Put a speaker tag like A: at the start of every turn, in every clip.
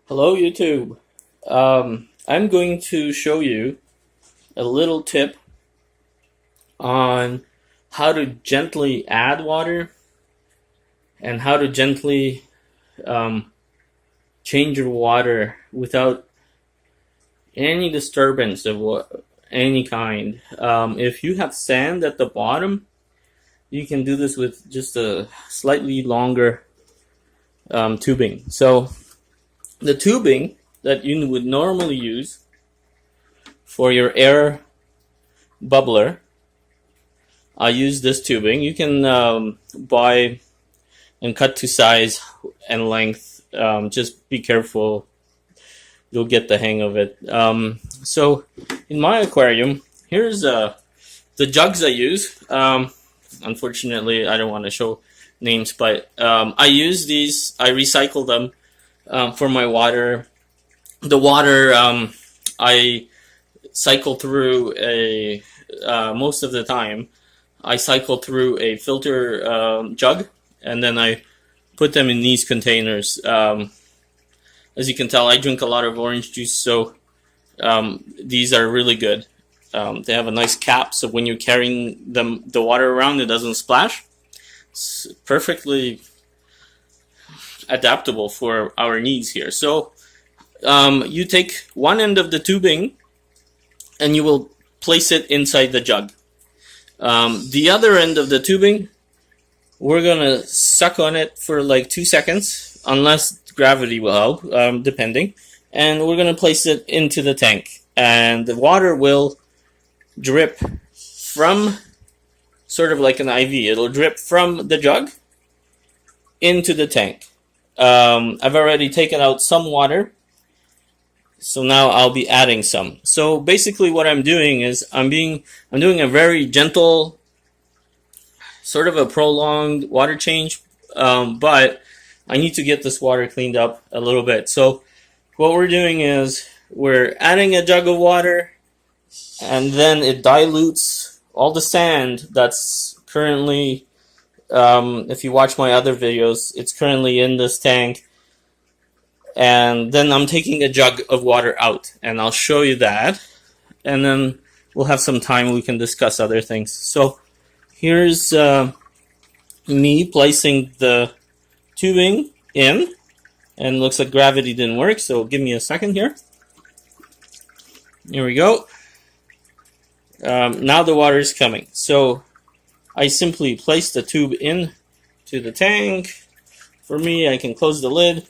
A: Hello YouTube. I'm going to show you a little tip on how to gently add water and how to gently um, change your water without any disturbance of any kind. If you have sand at the bottom, you can do this with just a slightly longer tubing. So the tubing that you would normally use for your air bubbler, I use this tubing. You can buy and cut to size and length. Just be careful, you'll get the hang of it. So in my aquarium, here's the jugs I use. Unfortunately, I don't want to show names, but I use these. I recycle them for my water. The water I cycle through most of the time. I cycle through a filter jug, and then I put them in these containers. As you can tell, I drink a lot of orange juice, so these are really good. They have a nice cap, so when you're carrying the water around, it doesn't splash. It's perfectly adaptable for our needs here. So you take one end of the tubing and you will place it inside the jug. The other end of the tubing, we're gonna suck on it for like 2 seconds, unless gravity will help, depending. And we're gonna place it into the tank, and the water will drip from, sort of like an IV. It'll drip from the jug into the tank. I've already taken out some water, so now I'll be adding some. So basically what I'm doing is I'm doing a very gentle, sort of a prolonged water change, but I need to get this water cleaned up a little bit. So what we're doing is we're adding a jug of water, and then it dilutes all the sand that's currently, if you watch my other videos, it's currently in this tank. And then I'm taking a jug of water out, and I'll show you that, and then we'll have some time we can discuss other things. So here's me placing the tubing in, and it looks like gravity didn't work, so give me a second here. Here we go. Now the water is coming. So I simply place the tube in to the tank. For me, I can close the lid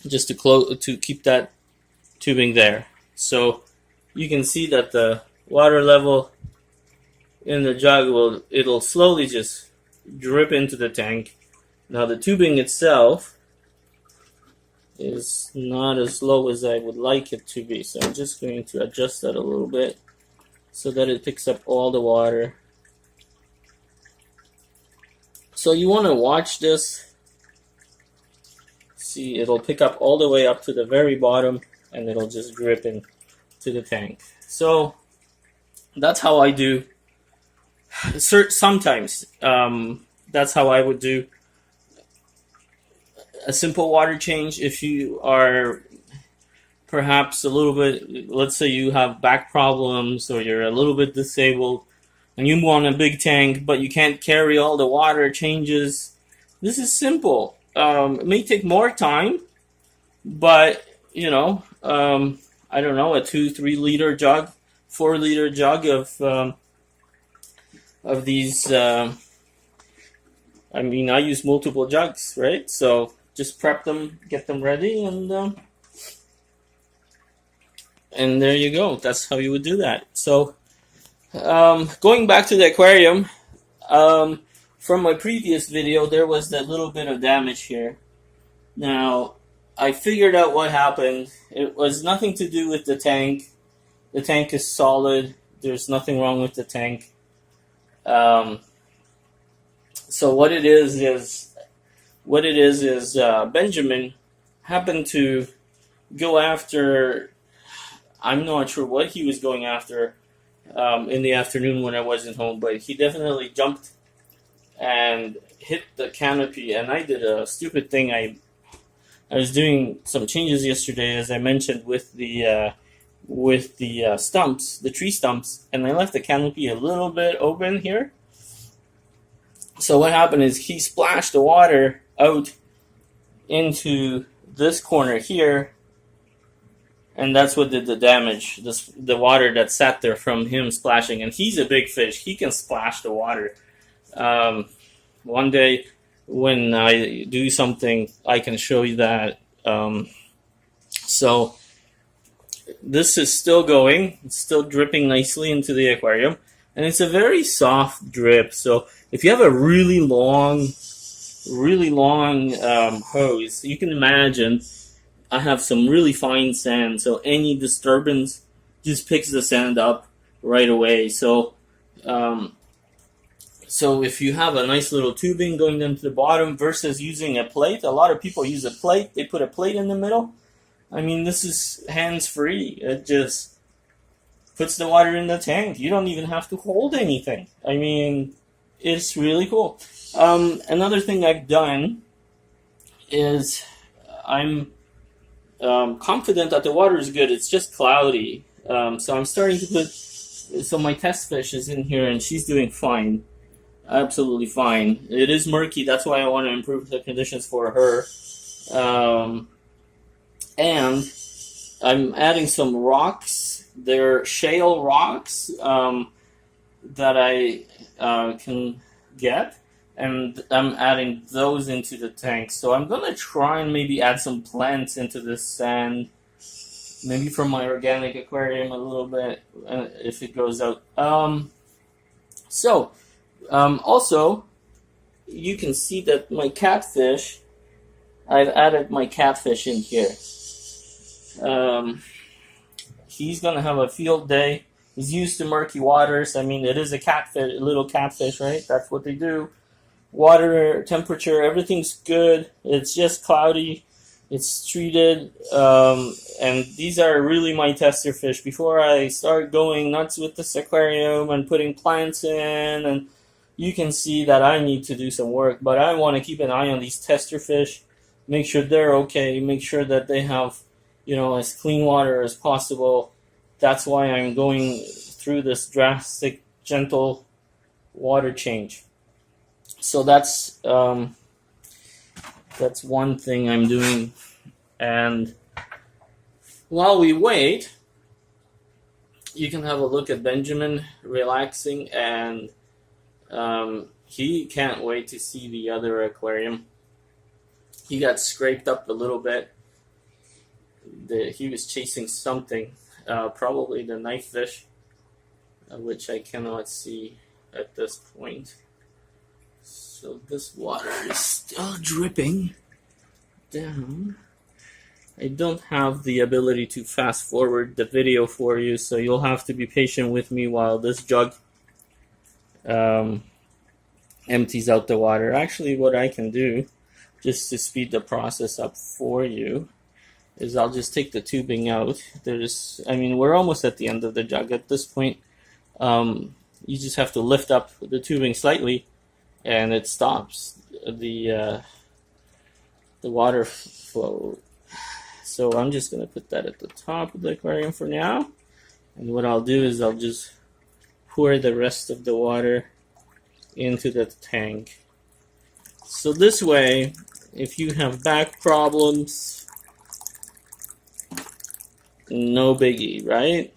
A: just to keep that tubing there. So you can see that the water level in the jug it'll slowly just drip into the tank. Now the tubing itself is not as low as I would like it to be, so I'm just going to adjust that a little bit so that it picks up all the water. So you want to watch this. See, it'll pick up all the way up to the very bottom, and it'll just drip into the tank. So that's how I do. Sometimes that's how I would do a simple water change. If you are perhaps a little bit, let's say you have back problems, or you're a little bit disabled, and you want a big tank, but you can't carry all the water changes, this is simple. It may take more time, but you know, I don't know, a 2-3 liter jug, 4 liter jug of these. I mean, I use multiple jugs, right? So just prep them, get them ready, and there you go. That's how you would do that. So going back to the aquarium. From my previous video, there was that little bit of damage here. Now, I figured out what happened. It was nothing to do with the tank. The tank is solid. There's nothing wrong with the tank. So what it is Benjamin happened to go after, I'm not sure what he was going after in the afternoon when I wasn't home, but he definitely jumped and hit the canopy, and I did a stupid thing. I I was doing some changes yesterday, as I mentioned, with the stumps, the tree stumps, and I left the canopy a little bit open here. So what happened is he splashed the water out into this corner here, and that's what did the damage. The water that sat there from him splashing, and he's a big fish. He can splash the water. One day when I do something, I can show you that. So this is still going. It's still dripping nicely into the aquarium, and it's a very soft drip. So if you have a really long hose, you can imagine I have some really fine sand, so any disturbance just picks the sand up right away. So if you have a nice little tubing going down to the bottom versus using a plate, a lot of people use a plate. They put a plate in the middle. I mean, this is hands-free. It just puts the water in the tank. You don't even have to hold anything. I mean, it's really cool. Another thing I've done is I'm confident that the water is good. It's just cloudy. So I'm starting to put... So my test fish is in here, and she's doing fine. Absolutely fine. It is murky. That's why I want to improve the conditions for her. And I'm adding some rocks. They're shale rocks that I can get. And I'm adding those into the tank. So I'm going to try and maybe add some plants into this sand. Maybe from my organic aquarium a little bit, if it goes out. Also, you can see that my catfish, I've added my catfish in here. He's going to have a field day. He's used to murky waters. I mean, it is a catfish, a little catfish, right? That's what they do. Water, temperature, everything's good. It's just cloudy. It's treated. And these are really my tester fish. Before I start going nuts with this aquarium and putting plants in, and you can see that I need to do some work. But I want to keep an eye on these tester fish. Make sure they're okay. Make sure that they have, as clean water as possible. That's why I'm going through this drastic, gentle water change. So that's one thing I'm doing. And while we wait, you can have a look at Benjamin relaxing, and he can't wait to see the other aquarium. He got scraped up a little bit. He was chasing something, probably the knife fish, which I cannot see at this point. So this water is still dripping down. I don't have the ability to fast forward the video for you, so you'll have to be patient with me while this jug empties out the water. Actually, what I can do, just to speed the process up for you, is I'll just take the tubing out. We're almost at the end of the jug at this point. You just have to lift up the tubing slightly, and it stops the water flow. So I'm just going to put that at the top of the aquarium for now. And what I'll do is I'll just pour the rest of the water into the tank. So this way, if you have back problems, no biggie, right?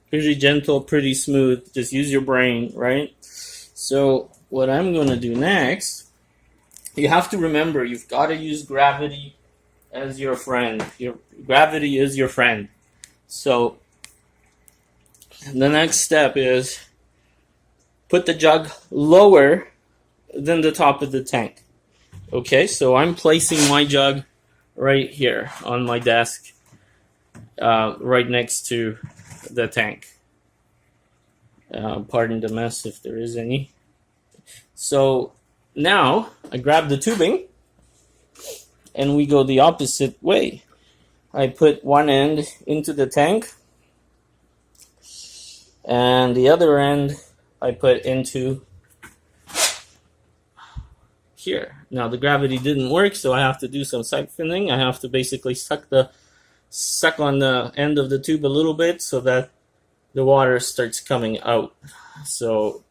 A: Pretty gentle, pretty smooth. Just use your brain, right? So what I'm going to do next, you have to remember, you've got to use gravity as your friend. Your gravity is your friend. So the next step is put the jug lower than the top of the tank. Okay, so I'm placing my jug right here on my desk, right next to the tank. Pardon the mess if there is any. So now I grab the tubing and we go the opposite way. I put one end into the tank and the other end I put into here. Now the gravity didn't work, so I have to do some siphoning. I have to basically suck on the end of the tube a little bit so that the water starts coming out. So